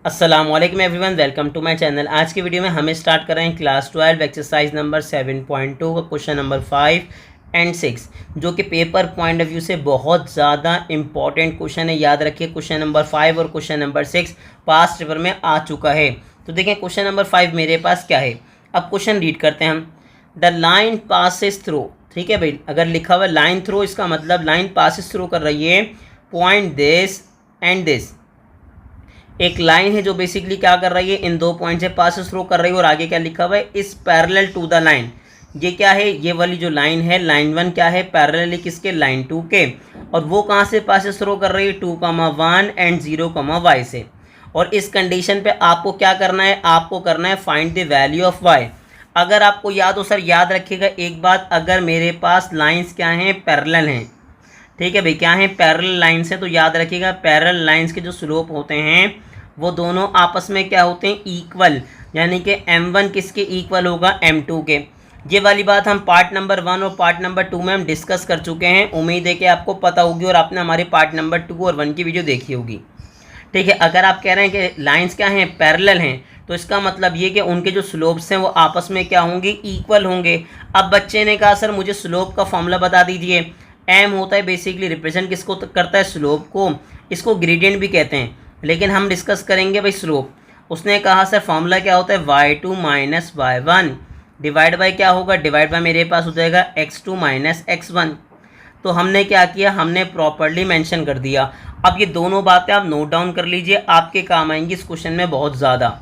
अस्सलामुअलैकुम everyone, welcome to my channel. आज की वीडियो में हमें स्टार्ट कर रहे हैं क्लास 12 एक्सरसाइज नंबर 7.2 का क्वेश्चन नंबर 5 एंड 6, जो कि पेपर पॉइंट ऑफ व्यू से बहुत ज़्यादा इंपॉर्टेंट क्वेश्चन है। याद रखिए, क्वेश्चन नंबर 5 और क्वेश्चन नंबर 6 पास्ट पेपर में आ चुका है। तो देखें क्वेश्चन नंबर 5 मेरे पास क्या है। अब क्वेश्चन रीड करते हैं हम। द लाइन पासिस थ्रू, ठीक है भाई, अगर लिखा हुआ लाइन थ्रू, इसका मतलब लाइन पासिस थ्रू कर रही है पॉइंट दिस एंड दिस। एक लाइन है जो बेसिकली क्या कर रही है, इन दो पॉइंट से पास थ्रू कर रही है। और आगे क्या लिखा हुआ है, इस पैरेलल टू द लाइन। ये क्या है, ये वाली जो लाइन है, लाइन 1 क्या है, पैरेलल किसके, लाइन 2 के। और वो कहाँ से पास थ्रू कर रही है, 2,1 एंड 0,y से। और इस कंडीशन पे आपको क्या करना है, आपको करना है find the value of y। अगर आपको याद हो सर, याद रखिएगा एक बात, अगर मेरे पास लाइन्स क्या हैं, पैरेलल हैं, ठीक है भाई, क्या है, पैरेलल लाइन्स हैं, तो याद रखिएगा पैरेलल लाइन्स के जो स्लोप होते हैं वो दोनों आपस में क्या होते हैं, इक्वल। यानी कि m1 किसके इक्वल होगा, m2 के। ये वाली बात हम पार्ट नंबर 1 और पार्ट नंबर 2 में हम डिस्कस कर चुके हैं। उम्मीद है कि आपको पता होगी और आपने हमारे पार्ट नंबर 2 और 1 की वीडियो देखी होगी। ठीक है, अगर आप कह रहे हैं कि लाइंस क्या हैं, पैरेलल हैं, तो इसका मतलब ये कि उनके जो स्लोप्स हैं वो आपस में क्या होंगे, इक्वल होंगे। अब बच्चे ने कहा सर मुझे स्लोप का फॉर्मूला बता दीजिए। m होता है बेसिकली रिप्रेजेंट किसको करता है, स्लोप को। इसको ग्रेडियंट भी कहते हैं, लेकिन हम डिस्कस करेंगे भाई स्लोप। उसने कहा सर फॉर्मूला क्या होता है, y2 minus y1 divide by क्या होगा, डिवाइड बाय मेरे पास हो जाएगा x2 माइनस x1। तो हमने क्या किया, हमने प्रॉपर्ली मेंशन कर दिया। अब ये दोनों बातें आप नोट डाउन कर लीजिए, आपके काम आएंगी इस क्वेश्चन में बहुत ज़्यादा।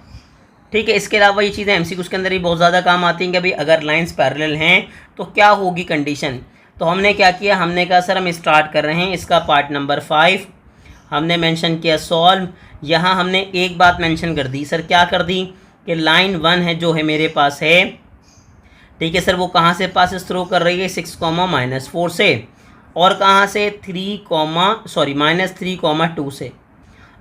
ठीक है, इसके अलावा ये चीज़ें एमसीक्यू के अंदर भी बहुत ज़्यादा काम आती हैं कि भाई अगर लाइंस पैरेलल हैं तो क्या होगी कंडीशन। तो हमने क्या किया, हमने कहा सर हम स्टार्ट कर रहे हैं इसका पार्ट नंबर 5। हमने मेंशन किया सॉल्व। यहाँ हमने एक बात मेंशन कर दी सर, क्या कर दी कि लाइन 1 है जो है मेरे पास है, ठीक है सर, वो कहाँ से पास थ्रू कर रही है, 6,-4 से। और कहाँ से, -3,2 से।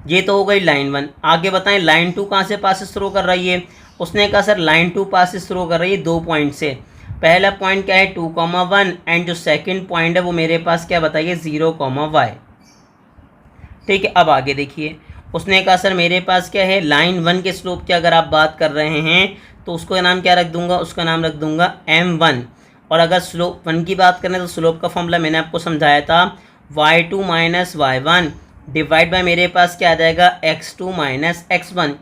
ये तो हो गई लाइन 1। आगे बताएं लाइन 2 कहाँ से पास थ्रू कर रही है। उसने कहा सर लाइन 2 पास थ्रू कर रही है 2 पॉइंट से। पहला पॉइंट क्या है, 2,1 एंड जो सेकंड पॉइंट है वो मेरे पास क्या बताइए, 0,y। ठीक है, अब आगे देखिए। उसने कहा सर मेरे पास क्या है, लाइन 1 के स्लोप की अगर आप बात कर रहे हैं तो उसका नाम क्या रख दूंगा, उसका नाम रख दूंगा m1। और अगर स्लोप 1 की बात करें तो स्लोप का फॉर्मूला मैंने आपको समझाया था, y2 minus y1 divide by मेरे पास क्या आ जाएगा, x2 माइनस x1।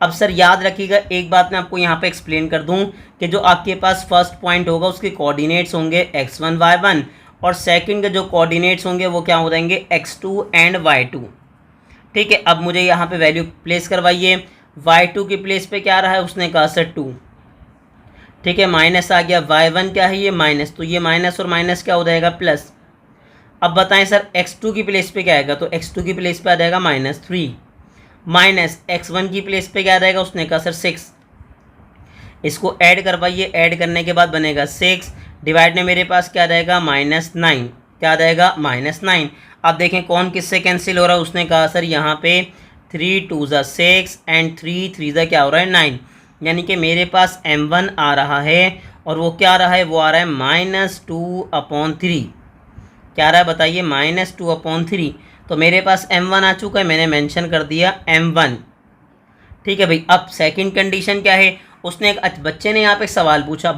अब सर याद रखिएगा एक बात मैं आपको यहाँ पे एक्सप्लेन कर दूँ कि जो आपके पास फर्स्ट पॉइंट होगा उसके कोऑर्डिनेट्स होंगे x1 y1, और सेकंड के जो कोऑर्डिनेट्स होंगे वो क्या हो जाएंगे, x2 एंड y2। ठीक है, अब मुझे यहाँ पे वैल्यू प्लेस करवाइए। y2 के प्लेस पे क्या रहा है, उसने कहा सर 2। ठीक है, माइनस आ गया, y1 क्या है, ये माइनस, तो ये माइनस और माइनस क्या हो जाएगा, प्लस। अब बताएं सर x2 की प्लेस पे क्या आएगा, तो x2 की प्लेस पे आ जाएगा -3, माइनस x1 की प्लेस पे क्या आ जाएगा, उसने कहा सर 6। इसको ऐड करवाइए, ऐड करने के बाद बनेगा 6 डिवाइड में मेरे पास क्या आ जाएगा, -9। क्या आ जाएगा, -9। अब देखें कौन किससे कैंसिल हो रहा है। उसने कहा सर यहाँ पे 3 2 ज़ा 6 एंड 3 3 ज़ा क्या हो रहा है, 9। यानी कि मेरे पास m1 आ रहा है और वो क्या आ रहा है, वो आ रहा है -2/3। क्या आ रहा है बताइए, -2/3। तो मेरे पास m1 आ चुका है, मैंने मेंशन कर दिया m1। ठीक है भाई, अब सेकंड कंडीशन क्या है। उसने बच्चे ने यहाँ पे सवाल पूछा,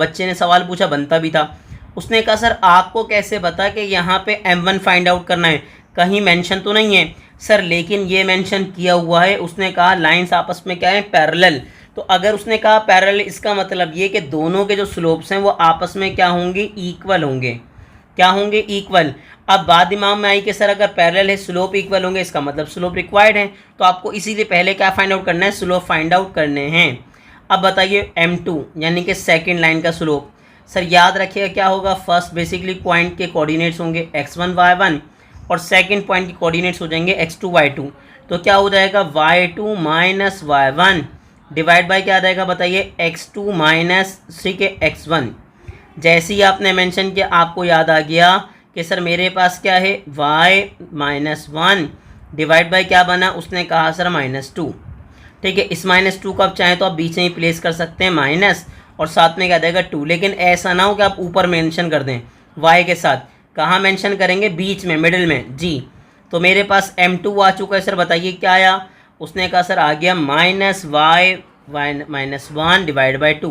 बनता भी था। उसने कहा सर आपको कैसे पता कि यहाँ पे m1 फाइंड आउट करना है, कहीं मेंशन तो नहीं है सर, लेकिन ये मेंशन किया हुआ है। उसने कहा लाइंस आपस में क्या है, पैरेलल। तो अगर उसने कहा पैरेलल, इसका मतलब ये कि दोनों के जो स्लोप्स हैं वो आपस में क्या होंगे, इक्वल होंगे। क्या होंगे, इक्वल। अब बात दिमाग में आई कि सर अगर पैरेलल है, स्लोप इक्वल होंगे, इसका मतलब स्लोप रिक्वायर्ड है। तो आपको इसीलिए पहले क्या फाइंड आउट करना है, स्लोप फाइंड आउट करने हैं। अब बताइए m2 यानी कि सेकंड लाइन का स्लोप। सर याद रखिएगा क्या होगा, फर्स्ट बेसिकली पॉइंट के कोऑर्डिनेट्स होंगे x1 y1 और सेकंड पॉइंट के कोऑर्डिनेट्स हो जाएंगे x2 y2। तो क्या हो जाएगा, y2 minus y1 divide by क्या आ जाएगा बताइए, x2 माइनस x1। जैसे ही आपने मेंशन किया आपको याद आ गया कि सर मेरे पास क्या है, y माइनस 1 डिवाइड बाय क्या बना, उसने कहा सर -2। ठीक है, इस -2 को आप चाहें तो आप बीच में ही प्लेस कर सकते हैं माइनस, और साथ में क्या देगा 2। लेकिन ऐसा ना हो कि आप ऊपर मेंशन कर दें y के साथ। कहाँ मेंशन करेंगे, बीच में, मिडिल में जी। तो मेरे पास m2 आ चुका है सर, बताइए क्या आया। उसने कहा सर आ गया minus Y minus one divide by two,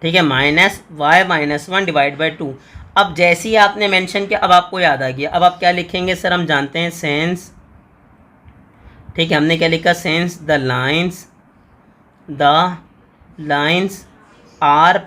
ठीक है, minus Y minus one divide by two. अब जैसे ही आपने मेंशन किया अब आपको याद आ गया, अब आप क्या लिखेंगे सर, हम जानते हैं सेंस, ठीक है, हमने क्या लिखा, since the lines are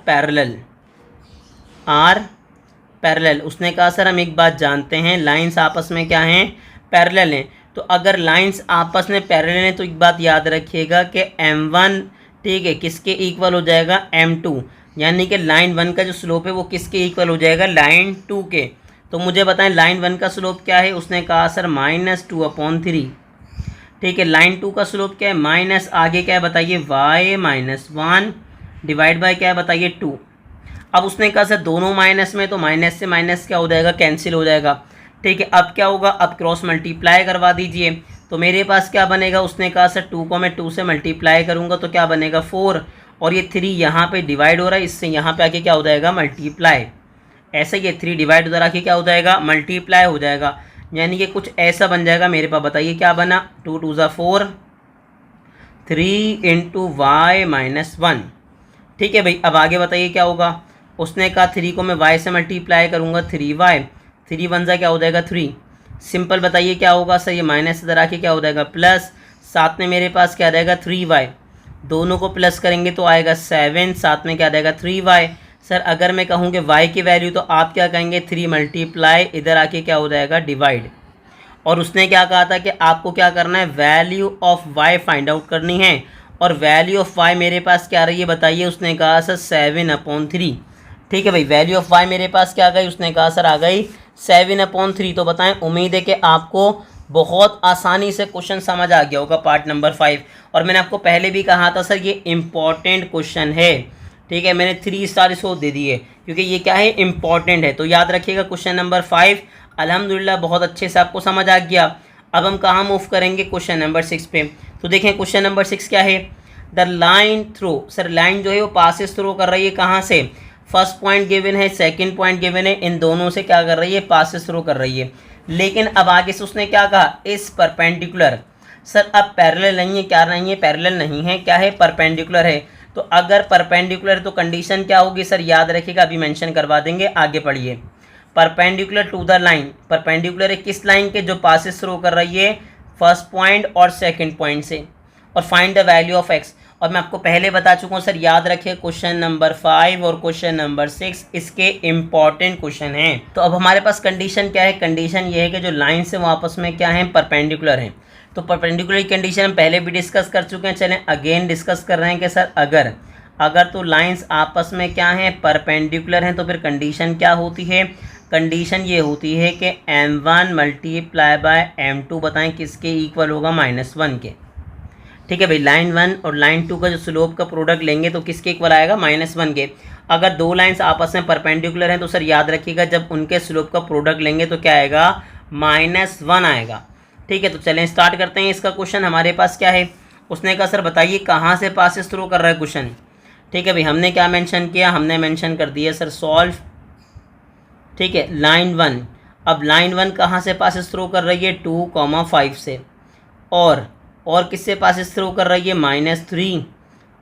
parallel. उसने कहा सर हम एक बात जानते हैं, लाइन्स आपस में क्या हैं, पैरेलल हैं। तो अगर लाइन्स आपस में पैरेलल हैं तो एक बात याद रखिएगा कि m1, ठीक है, किसके इक्वल हो जाएगा, m2, यानी कि लाइन 1 का जो स्लोप है वो किसके इक्वल हो जाएगा, लाइन 2 के। तो मुझे बताएं लाइन 1 का स्लोप क्या है, उसने कहा सर -2/3, ठीक है। लाइन 2 का स्लोप क्या है, माइनस, आगे क्या है बताइए, y -1 डिवाइड बाय क्या है बताइए, 2। अब उसने कहा सर दोनों माइनस में, तो माइनस से माइनस क्या हो जाएगा, कैंसिल हो जाएगा, ठीक है। अब क्या होगा, अब क्रॉस मल्टीप्लाई करवा दीजिए, तो मेरे पास क्या बनेगा, उसने कहा सर 2 को मैं 2 से मल्टीप्लाई करूँगा तो क्या बनेगा 4, और ये 3 यहाँ पे डिवाइड हो रहा है, इससे यहाँ पे आके क्या हो जाएगा, मल्टीप्लाई। ऐसे ये 3 डिवाइड उधर आके क्या हो जाएगा, मल्टीप्लाई हो जाएगा, यानी कि कुछ ऐसा बन जाएगा मेरे पास, बताइए क्या बना, 2 2 ज़ा 4, 3 × y - 1, ठीक है भाई। अब आगे बताइए क्या होगा, उसने कहा 3 को मैं y से मल्टीप्लाई करूँगा, 3y, 3 1 ज़ा क्या हो जाएगा 3, सिंपल बताइए क्या होगा सर, ये माइनस इधर आके क्या हो जाएगा प्लस, साथ में मेरे पास क्या रहेगा 3y, दोनों को प्लस करेंगे तो आएगा 7, साथ में क्या रहेगा 3y। सर अगर मैं कहूँ कि y की वैल्यू तो आप क्या कहेंगे 3 मल्टीप्लाई इधर आके क्या हो जाएगा डिवाइड, और उसने क्या कहा था कि आपको क्या करना है, value of y find out करनी है, और वैल्यू ऑफ y मेरे पास क्या रही है बताइए, उसने कहा सर 7/3, ठीक है भाई। वैल्यू ऑफ y मेरे पास क्या आ गई, उसने कहा सर आ गई 7/3। तो बताएं, उम्मीद है कि आपको बहुत आसानी से क्वेश्चन समझ आ गया होगा पार्ट नंबर 5, और मैंने आपको पहले भी कहा था सर ये इम्पॉर्टेंट क्वेश्चन है, ठीक है, मैंने 3 स्टार इसको दे दिए क्योंकि ये क्या है, इम्पॉर्टेंट है। तो याद रखिएगा क्वेश्चन नंबर 5 अल्हम्दुलिल्लाह बहुत अच्छे से आपको समझ आ गया। अब हम कहाँ मूव करेंगे, क्वेश्चन नंबर 6 पे। तो देखें क्वेश्चन नंबर 6 क्या है, the line throw, sir line जो है वो पासेस थ्रो कर रही है कहाँ से, फर्स्ट पॉइंट गिवन है, सेकंड पॉइंट गिवन है, इन दोनों से क्या कर रही है, पासेस थ्रो कर रही है। लेकिन अब आगे से उसने क्या कहा, इस परपेंडिकुलर, सर अब पैरेलल नहीं है, क्या नहीं है, पैरेलल नहीं है, क्या है, परपेंडिकुलर है। तो अगर परपेंडिकुलर है तो कंडीशन क्या होगी सर, याद रखिएगा, अभी मेंशन करवा देंगे, आगे पढ़िए। Perpendicular to the line, perpendicular है किस लाइन के, जो पासेस थ्रो कर रही है फर्स्ट पॉइंट और सेकंड पॉइंट से, और find the value of x. और मैं आपको पहले बता चुका हूँ सर, याद रखिए क्वेश्चन नंबर 5 और क्वेश्चन नंबर 6 इसके इम्पॉर्टेंट क्वेश्चन हैं। तो अब हमारे पास कंडीशन क्या है, कंडीशन ये है कि जो लाइन से वो आपस में क्या है, परपेंडिकुलर हैं। तो परपेंडिकुलर की कंडीशन हम पहले भी डिस्कस कर चुके हैं, चलें अगेन डिस्कस कर रहे हैं कि सर अगर तो लाइंस आपस में क्या हैं, परपेंडिकुलर हैं, तो फिर कंडीशन क्या होती है, कंडीशन ये होती है कि m1 मल्टीप्लाई बाय m2 बताएं किसके इक्वल होगा, -1 के, ठीक है भाई। लाइन 1 और लाइन 2 का जो स्लोप का प्रोडक्ट लेंगे तो किसके इक्वल आएगा, -1 के। अगर दो लाइंस आपस में परपेंडिकुलर हैं तो सर याद रखिएगा जब उनके स्लोप का प्रोडक्ट लेंगे तो क्या आएगा, -1 आएगा, ठीक है। तो चलें स्टार्ट करते हैं इसका क्वेश्चन। हमारे पास क्या है, उसने कहा सर बताइए कहाँ से पासेस थ्रू कर रहा है क्वेश्चन, ठीक है भाई। हमने क्या मेंशन किया, हमने मेंशन कर दिया सर सॉल्व, ठीक है, लाइन 1। अब लाइन 1 कहाँ से पासेस थ्रू कर रही है, 2,5 से, और किससे पासेस थ्रू कर रही है, -3,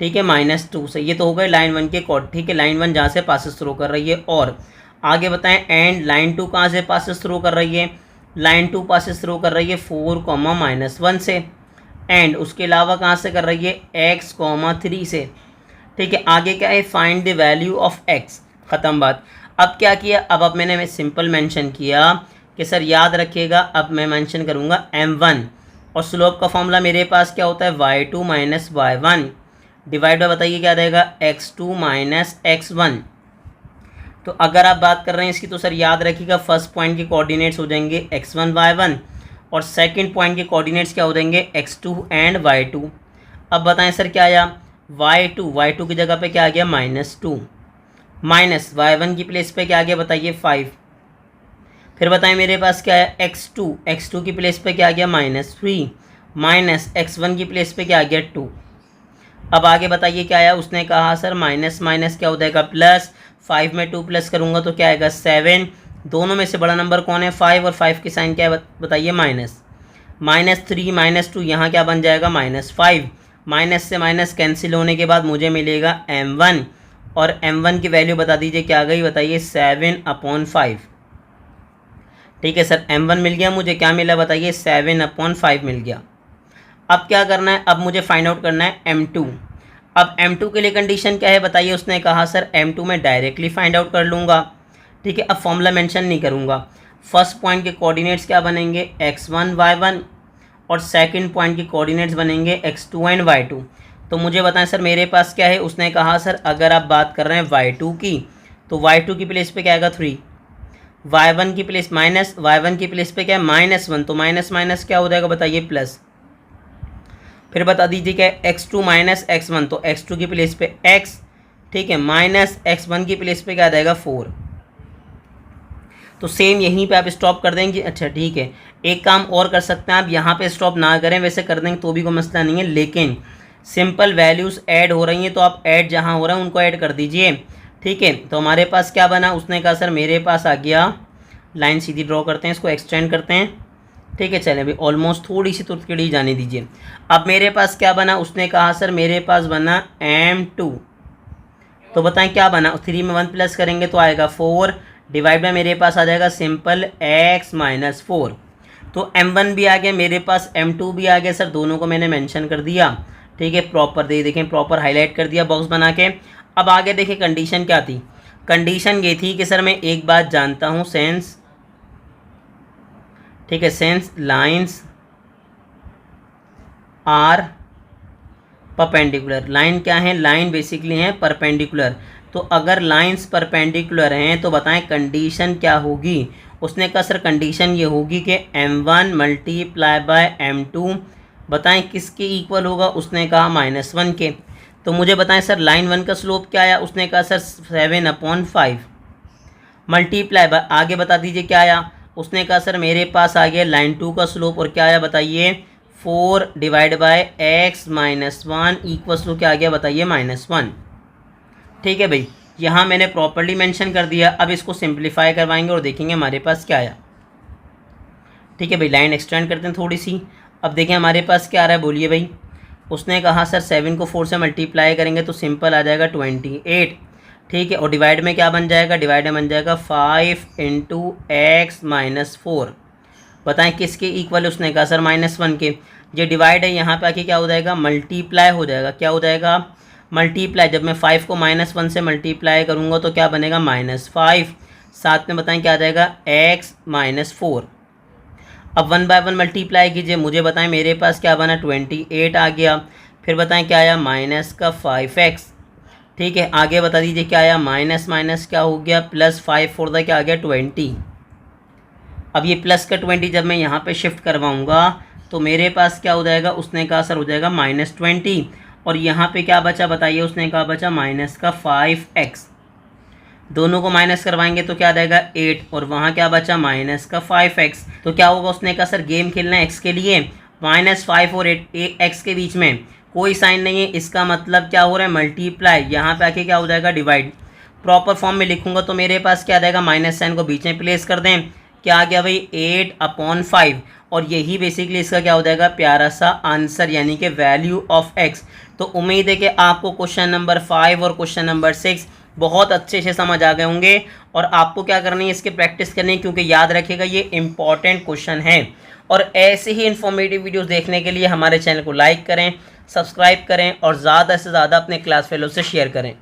ठीक है, -2 से। ये तो हो गए लाइन 1 के कोड, ठीक है, लाइन 1 जहाँ से पासेस थ्रू कर रही है। और आगे बताएं, एंड लाइन 2 कहाँ से पासेस थ्रू कर रही है, लाइन 2 पासेस थ्रू कर रही है 4,-1 से, एंड उसके अलावा कहाँ से कर रही है, x,3 से, ठीक है। आगे क्या है, find the value of x, ख़त्म बात। अब क्या किया, अब मैंने सिंपल मेंशन किया कि सर याद रखिएगा, अब मैं मेंशन करूँगा m1, और स्लोप का फॉर्मूला मेरे पास क्या होता है, y2 - y1 डिवाइड बाय बताइए क्या रहेगा, x2 - x1। तो अगर आप बात कर रहे हैं इसकी तो सर याद रखिएगा फर्स्ट पॉइंट के कोऑर्डिनेट्स हो जाएंगे x1 y1, और सेकंड पॉइंट के कोऑर्डिनेट्स क्या हो जाएंगे, x2 एंड y2। अब बताएं सर क्या आया, y2 की जगह पे क्या आ गया, -2, माइनस y1 की प्लेस पे क्या आ गया बताइए 5। फिर बताएं मेरे पास क्या है, x2 की प्लेस पे क्या आ गया, -3, माइनस x1 की प्लेस पे क्या आ गया 2। अब आगे बताइए क्या आया, उसने कहा सर माइनस माइनस क्या हो जाएगा प्लस, 5 में 2 प्लस करूँगा तो क्या आएगा 7। दोनों में से बड़ा नंबर कौन है, 5, और 5 की साइन क्या है बताइए, माइनस। -3 -2 यहाँ क्या बन जाएगा -5, माइनस से माइनस कैंसिल होने के बाद मुझे मिलेगा m1, और m1 की वैल्यू बता दीजिए क्या आ गई, बताइए 7/5। ठीक है सर, m1 मिल गया मुझे, क्या मिला बताइए 7/5 मिल गया। अब क्या करना है, अब मुझे फाइंड आउट करना है m2। अब m2 के लिए कंडीशन क्या है बताइए, उसने कहा सर m2 में डायरेक्टली फाइंड आउट कर लूँगा। ठीक है, अब फॉर्मूला मेंशन नहीं करूँगा। फर्स्ट पॉइंट के कोऑर्डिनेट्स क्या बनेंगे, x1 y1, और सेकंड पॉइंट के कोऑर्डिनेट्स बनेंगे x2 एंड y2। तो मुझे बताएं सर मेरे पास क्या है, उसने कहा सर अगर आप बात कर रहे हैं y2 की, तो y2 की प्लेस पे क्या आएगा 3, y1 की प्लेस y1 की प्लेस पे क्या है -1, तो माइनस माइनस क्या हो जाएगा बताइए प्लस। फिर बता दीजिए क्या है x2 - x1, तो x2 की प्लेस पे x, ठीक है, माइनस x1 की प्लेस पे क्या आ जाएगा 4। तो सेम यहीं पे आप स्टॉप कर देंगे। अच्छा ठीक है, एक काम और कर सकते हैं आप, यहाँ पे स्टॉप ना करें, वैसे कर देंगे तो भी कोई मसला नहीं है, लेकिन सिंपल वैल्यूज़ ऐड हो रही हैं तो आप ऐड जहाँ हो रहा है उनको ऐड कर दीजिए। ठीक है, तो हमारे पास क्या बना, उसने कहा सर मेरे पास आ गया, लाइन सीधी ड्रॉ करते हैं, इसको एक्सटेंड करते हैं। ठीक है, चलें अभी ऑलमोस्ट थोड़ी सी तुर्कड़ी जाने दीजिए। अब मेरे पास क्या बना, उसने कहा सर मेरे पास बना m2, तो बताएं क्या बना, 3 में 1 प्लस करेंगे तो आएगा 4, डिवाइड बाय मेरे पास आ जाएगा सिंपल x - 4। तो m1 भी आ गया मेरे पास, m2 भी आ गया सर, दोनों को मैंने मेंशन कर दिया। ठीक है, प्रॉपर देखें, प्रॉपर हाईलाइट कर दिया बॉक्स बना के। अब आगे देखिए कंडीशन क्या थी, कंडीशन ये थी कि सर मैं एक बात जानता हूँ, सेंस, ठीक है, since lines are perpendicular. Line क्या है, लाइन बेसिकली है परपेंडिकुलर। तो अगर लाइंस परपेंडिकुलर हैं तो बताएं कंडीशन क्या होगी। उसने कहा सर कंडीशन ये होगी कि m1 मल्टीप्लाई बाय m2 बताएं किसके इक्वल होगा, उसने कहा -1 के। तो मुझे बताएं सर लाइन 1 का स्लोप क्या आया, उसने कहा सर 7/5 मल्टीप्लाई बाय, आगे बता दीजिए क्या आया, उसने कहा सर मेरे पास आ गया लाइन 2 का स्लोप, और क्या आया बताइए 4 divide by x - 1 equals to क्या आ गया बताइए -1। ठीक है भाई, यहाँ मैंने प्रॉपर्ली मेंशन कर दिया। अब इसको सिंप्लीफाई करवाएंगे और देखेंगे हमारे पास क्या आया। ठीक है भाई, लाइन एक्सटेंड करते हैं थोड़ी सी। अब देखें हमारे पास क्या आ रहा है, बोलिए भाई। उसने कहा सर 7 को 4 से मल्टीप्लाई करेंगे तो सिंपल आ जाएगा 28। ठीक है, और डिवाइड में क्या बन जाएगा, डिवाइड में बन जाएगा 5 × x - 4। बताएं किसके इक्वल है, उसने कहा सर -1 के। ये डिवाइड है, यहाँ पे आके क्या हो जाएगा, मल्टीप्लाई हो जाएगा। क्या हो जाएगा, मल्टीप्लाई। जब मैं 5 को -1 से मल्टीप्लाई करूँगा तो क्या बनेगा -5, साथ में बताएं क्या आ जाएगा x - 4। अब 1 बाय 1 मल्टीप्लाई कीजिए, मुझे बताएं मेरे पास क्या बना 28 आ गया। फिर बताएं क्या आया -5x। ठीक है, आगे बता दीजिए क्या आया, माइनस माइनस क्या हो गया +5 4 द क्या आ गया 20। अब ये प्लस का 20 जब मैं यहाँ पे शिफ्ट करवाऊँगा तो मेरे पास क्या हो जाएगा, उसने कहा सर हो जाएगा -20, और यहाँ पे क्या बचा बताइए, उसने कहा बचा -5x। दोनों को माइनस करवाएंगे तो क्या आ जाएगा 8, और वहाँ क्या बचा -5x। तो क्या होगा, उसने कहा सर गेम खेलना है x के लिए, -5 और 8 x के बीच में कोई साइन नहीं है, इसका मतलब क्या हो रहा है मल्टीप्लाई। यहाँ पे आके क्या हो जाएगा डिवाइड। प्रॉपर फॉर्म में लिखूंगा तो मेरे पास क्या आ जाएगा, माइनस साइन को बीच में प्लेस कर दें, क्या आ गया भाई 8/5, और यही बेसिकली इसका क्या हो जाएगा प्यारा सा आंसर, यानी कि वैल्यू ऑफ x। तो उम्मीद है कि आपको क्वेश्चन नंबर 5 और क्वेश्चन नंबर 6 बहुत अच्छे से समझ आ गए होंगे, और आपको क्या करनी है, इसकी प्रैक्टिस करनी है, क्योंकि याद रखिएगा ये इंपॉर्टेंट क्वेश्चन है। और ऐसे ही इन्फॉर्मेटिव वीडियोस देखने के लिए हमारे चैनल को लाइक करें, सब्सक्राइब करें, और ज़्यादा से ज़्यादा अपने क्लास फेलो से शेयर करें।